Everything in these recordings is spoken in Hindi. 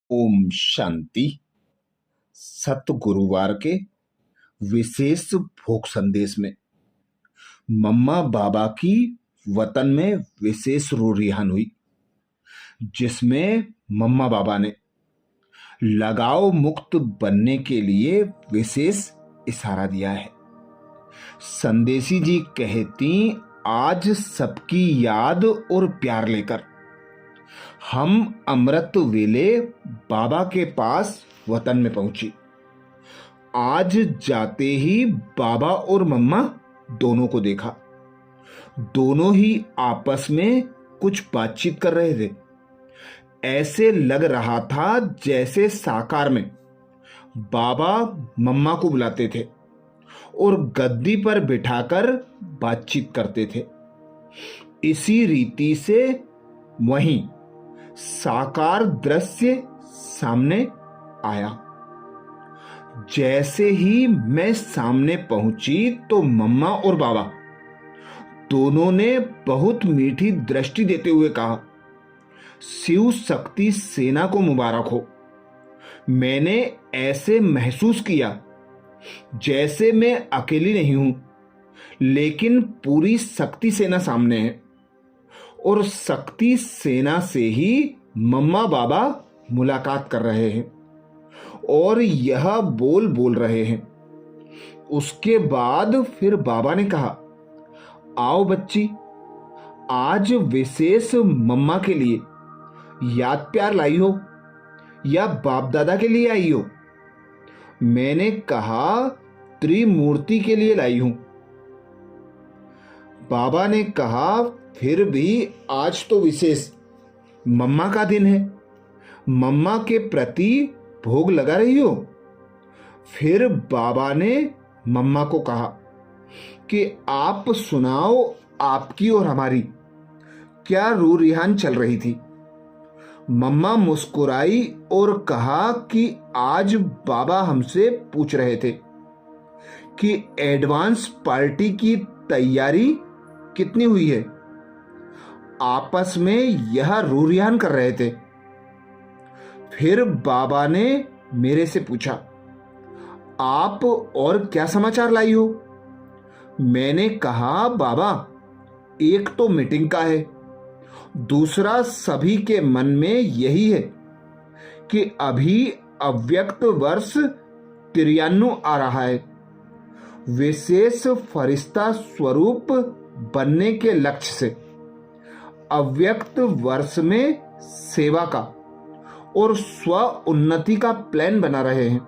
ओम शांति। सतगुरुवार के विशेष भोग संदेश में मम्मा बाबा की वतन में विशेष रूरिहान हुई, जिसमें मम्मा बाबा ने लगाव मुक्त बनने के लिए विशेष इशारा दिया है। संदेशी जी कहती, आज सबकी याद और प्यार लेकर हम अमृत वेले बाबा के पास वतन में पहुंची। आज जाते ही बाबा और मम्मा दोनों को देखा। दोनों ही आपस में कुछ बातचीत कर रहे थे। ऐसे लग रहा था जैसे साकार में बाबा मम्मा को बुलाते थे और गद्दी पर बिठाकर बातचीत करते थे। इसी रीति से वहीं साकार दृश्य सामने आया। जैसे ही मैं सामने पहुंची तो मम्मा और बाबा दोनों ने बहुत मीठी दृष्टि देते हुए कहा, शिव शक्ति सेना को मुबारक हो। मैंने ऐसे महसूस किया जैसे मैं अकेली नहीं हूं, लेकिन पूरी शक्ति सेना सामने है और शक्ति सेना से ही मम्मा बाबा मुलाकात कर रहे हैं और यह बोल रहे हैं। उसके बाद फिर बाबा ने कहा, आओ बच्ची, आज विशेष मम्मा के लिए याद प्यार लाई हो या बाप दादा के लिए आई हो? मैंने कहा, त्रिमूर्ति के लिए लाई हूं। बाबा ने कहा, फिर भी आज तो विशेष मम्मा का दिन है, मम्मा के प्रति भोग लगा रही हो? फिर बाबा ने मम्मा को कहा कि आप सुनाओ, आपकी और हमारी क्या रूरिहान चल रही थी? मम्मा मुस्कुराई और कहा कि आज बाबा हमसे पूछ रहे थे कि एडवांस पार्टी की तैयारी कितनी हुई है। आपस में यह रूरिहान कर रहे थे। फिर बाबा ने मेरे से पूछा, आप और क्या समाचार लाई हो? मैंने कहा, बाबा, एक तो मीटिंग का है, दूसरा सभी के मन में यही है कि अभी अव्यक्त वर्ष 93 आ रहा है। विशेष फरिश्ता स्वरूप बनने के लक्ष्य से अव्यक्त वर्ष में सेवा का और स्व उन्नति का प्लान बना रहे हैं।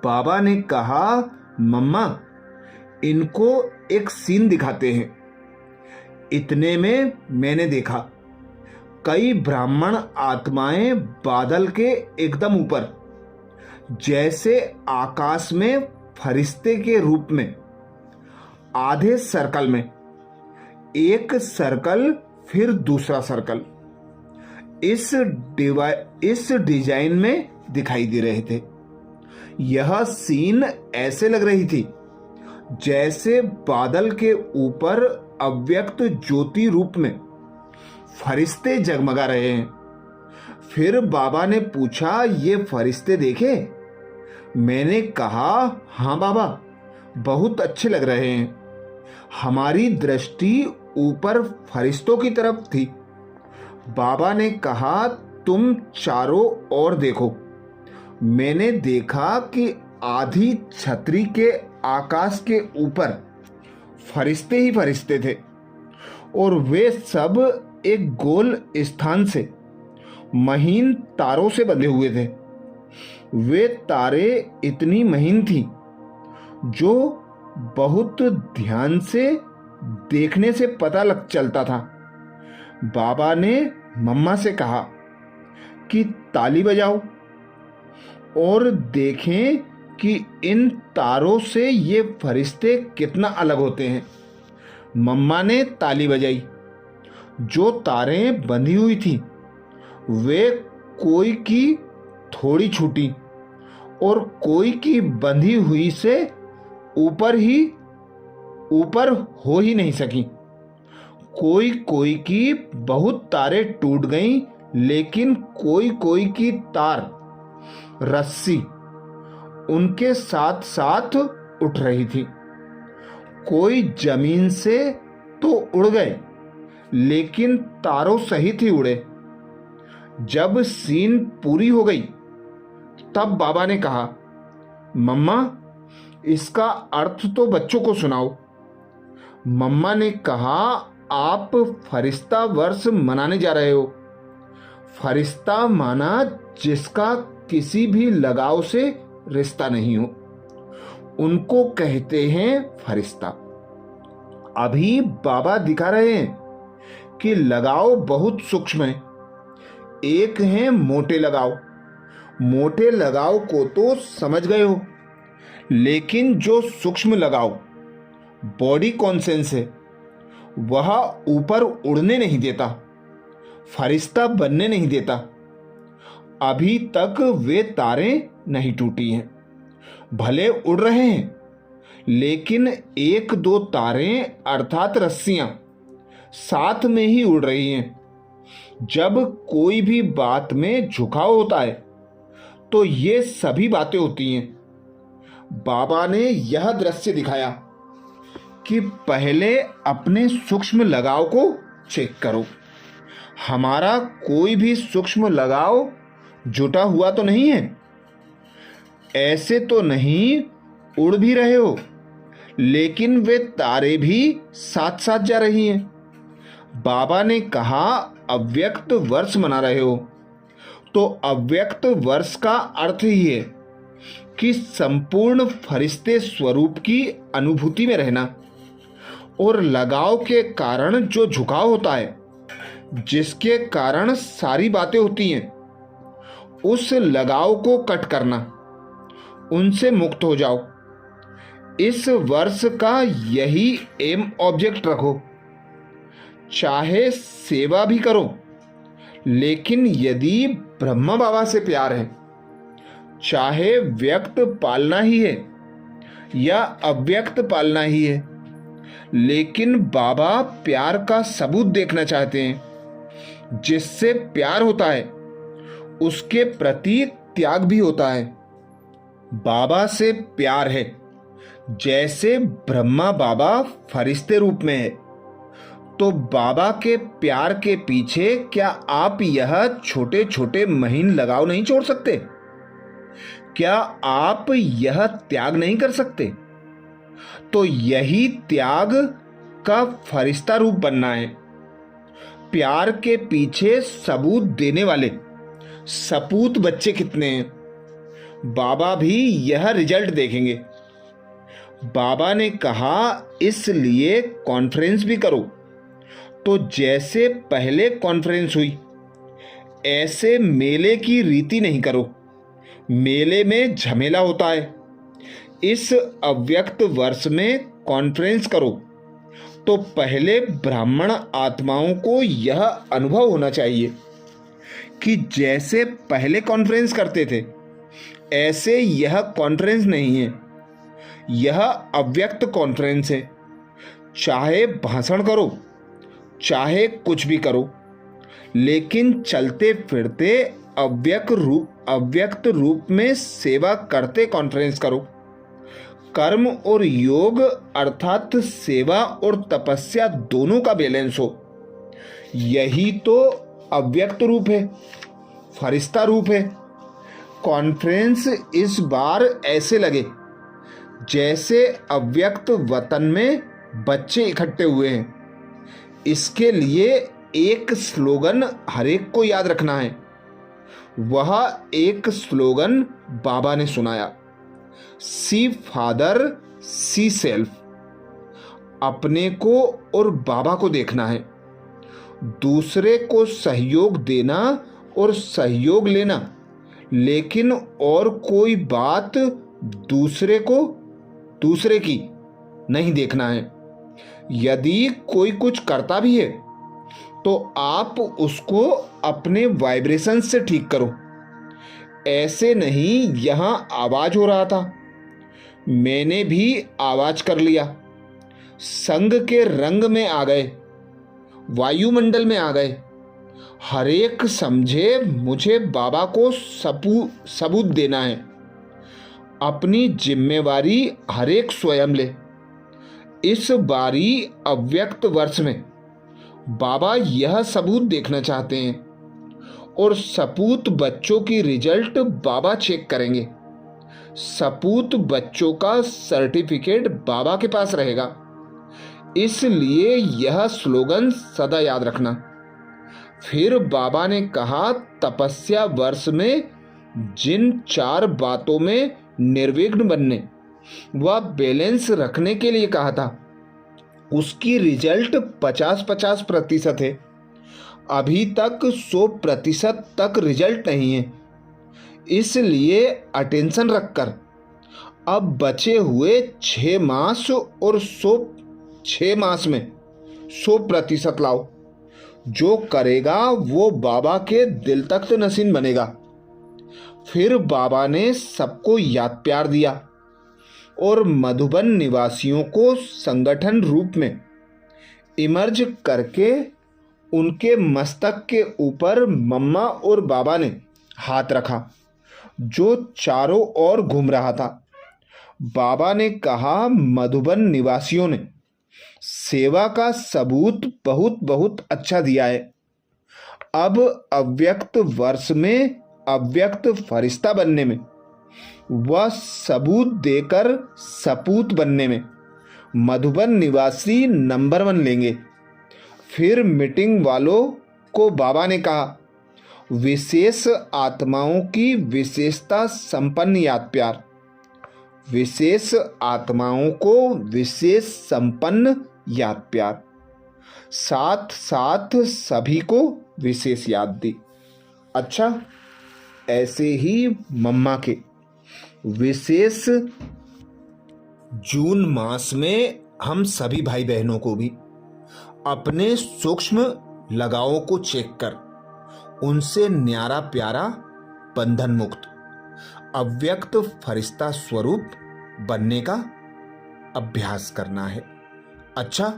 बाबा ने कहा, मम्मा, इनको एक सीन दिखाते हैं। इतने में मैंने देखा कई ब्राह्मण आत्माएं बादल के एकदम ऊपर, जैसे आकाश में फरिश्ते के रूप में, आधे सर्कल में, एक सर्कल फिर दूसरा सर्कल, इस डिजाइन में दिखाई दे रहे थे। यह सीन ऐसे लग रही थी जैसे बादल के ऊपर अव्यक्त ज्योति रूप में फरिश्ते जगमगा रहे हैं। फिर बाबा ने पूछा, ये फरिश्ते देखे? मैंने कहा, हाँ बाबा, बहुत अच्छे लग रहे हैं। हमारी दृष्टि ऊपर फरिश्तों की तरफ थी। बाबा ने कहा, तुम चारों ओर देखो। मैंने देखा कि आधी छतरी के आकाश के ऊपर फरिश्ते ही फरिश्ते थे और वे सब एक गोल स्थान से महीन तारों से बंधे हुए थे। वे तारे इतनी महीन थी जो बहुत ध्यान से देखने से पता लग चलता था। बाबा ने मम्मा से कहा कि ताली बजाओ और देखें कि इन तारों से ये फरिश्ते कितना अलग होते हैं। मम्मा ने ताली बजाई। जो तारें बंधी हुई थी वे कोई की थोड़ी छूटी और कोई की बंधी हुई से ऊपर हो ही नहीं सकी। कोई की बहुत तारें टूट गईं, लेकिन कोई कोई की तार, रस्सी उनके साथ साथ उठ रही थी। कोई जमीन से तो उड़ गए, लेकिन तारों सहित ही उड़े। जब सीन पूरी हो गई तब बाबा ने कहा, मम्मा, इसका अर्थ तो बच्चों को सुनाओ। मम्मा ने कहा, आप फरिश्ता वर्ष मनाने जा रहे हो। फरिश्ता माना जिसका किसी भी लगाव से रिश्ता नहीं हो, उनको कहते हैं फरिश्ता। अभी बाबा दिखा रहे हैं कि लगाव बहुत सूक्ष्म है। एक है मोटे लगाव। मोटे लगाव को तो समझ गए हो, लेकिन जो सूक्ष्म लगाव बॉडी कॉन्सेंस है, वह ऊपर उड़ने नहीं देता, फरिश्ता बनने नहीं देता। अभी तक वे तारें नहीं टूटी हैं। भले उड़ रहे हैं, लेकिन एक दो तारें अर्थात रस्सियां साथ में ही उड़ रही हैं। जब कोई भी बात में झुकाव होता है तो ये सभी बातें होती हैं। बाबा ने यह दृश्य दिखाया कि पहले अपने सूक्ष्म लगाव को चेक करो। हमारा कोई भी सूक्ष्म लगाव जुटा हुआ तो नहीं है। ऐसे तो नहीं उड़ भी रहे हो, लेकिन वे तारे भी साथ साथ जा रही हैं। बाबा ने कहा, अव्यक्त वर्ष मना रहे हो, तो अव्यक्त वर्ष का अर्थ ही है कि संपूर्ण फरिश्ते स्वरूप की अनुभूति में रहना। और लगाव के कारण जो झुकाव होता है, जिसके कारण सारी बातें होती हैं, उस लगाव को कट करना, उनसे मुक्त हो जाओ। इस वर्ष का यही एम ऑब्जेक्ट रखो। चाहे सेवा भी करो, लेकिन यदि ब्रह्मा बाबा से प्यार है, चाहे व्यक्त पालना ही है या अव्यक्त पालना ही है, लेकिन बाबा प्यार का सबूत देखना चाहते हैं। जिससे प्यार होता है, उसके प्रति त्याग भी होता है। बाबा से प्यार है, जैसे ब्रह्मा बाबा फरिश्ते रूप में है, तो बाबा के प्यार के पीछे क्या आप यह छोटे छोटे महीन लगाव नहीं छोड़ सकते? क्या आप यह त्याग नहीं कर सकते? तो यही त्याग का फरिश्ता रूप बनना है। प्यार के पीछे सबूत देने वाले सपूत बच्चे कितने हैं? बाबा भी यह रिजल्ट देखेंगे। बाबा ने कहा, इसलिए कॉन्फ्रेंस भी करो। तो जैसे पहले कॉन्फ्रेंस हुई, ऐसे मेले की रीति नहीं करो। मेले में झमेला होता है। इस अव्यक्त वर्ष में कॉन्फ्रेंस करो तो पहले ब्राह्मण आत्माओं को यह अनुभव होना चाहिए कि जैसे पहले कॉन्फ्रेंस करते थे, ऐसे यह कॉन्फ्रेंस नहीं है। यह अव्यक्त कॉन्फ्रेंस है। चाहे भाषण करो, चाहे कुछ भी करो, लेकिन चलते फिरते अव्यक्त रूप में सेवा करते कॉन्फ्रेंस करो। कर्म और योग अर्थात सेवा और तपस्या दोनों का बैलेंस हो। यही तो अव्यक्त रूप है, फरिश्ता रूप है। कॉन्फ्रेंस इस बार ऐसे लगे जैसे अव्यक्त वतन में बच्चे इकट्ठे हुए हैं। इसके लिए एक स्लोगन हर एक को याद रखना है। वह एक स्लोगन बाबा ने सुनाया, सी फादर सी सेल्फ। अपने को और बाबा को देखना है। दूसरे को सहयोग देना और सहयोग लेना, लेकिन और कोई बात दूसरे की नहीं देखना है। यदि कोई कुछ करता भी है तो आप उसको अपने वाइब्रेशन से ठीक करो। ऐसे नहीं, यहां आवाज हो रहा था, मैंने भी आवाज कर लिया, संग के रंग में आ गए, वायुमंडल में आ गए, हर एक समझे मुझे बाबा को सबूत देना है। अपनी जिम्मेवारी हर एक स्वयं ले। इस बारी अव्यक्त वर्ष में बाबा यह सबूत देखना चाहते हैं और सपूत बच्चों की रिजल्ट बाबा चेक करेंगे। सपूत बच्चों का सर्टिफिकेट बाबा के पास रहेगा, इसलिए यह स्लोगन सदा याद रखना। फिर बाबा ने कहा, तपस्या वर्ष में जिन 4 बातों में निर्विघ्न बनने व बैलेंस रखने के लिए कहा था, उसकी रिजल्ट 50-50% है। अभी तक 100% तक रिजल्ट नहीं है, इसलिए अटेंशन रखकर अब बचे हुए 6 मास और 6 मास में 100% लाओ। जो करेगा वो बाबा के दिल तख्त नसीन बनेगा। फिर बाबा ने सबको याद प्यार दिया और मधुबन निवासियों को संगठन रूप में इमर्ज करके उनके मस्तक के ऊपर मम्मा और बाबा ने हाथ रखा, जो चारों ओर घूम रहा था। बाबा ने कहा, मधुबन निवासियों ने सेवा का सबूत बहुत बहुत अच्छा दिया है। अब अव्यक्त वर्ष में अव्यक्त फरिश्ता बनने में व सबूत देकर सपूत बनने में मधुबन निवासी नंबर 1 लेंगे। फिर मीटिंग वालों को बाबा ने कहा, विशेष आत्माओं की विशेषता संपन्न याद प्यार। विशेष आत्माओं को विशेष संपन्न याद प्यार, साथ साथ सभी को विशेष याद दी। अच्छा, ऐसे ही मम्मा के विशेष जून मास में हम सभी भाई बहनों को भी अपने सूक्ष्म लगावों को चेक कर उनसे न्यारा प्यारा बंधन मुक्त अव्यक्त फरिश्ता स्वरूप बनने का अभ्यास करना है। अच्छा,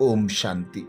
ओम शांति।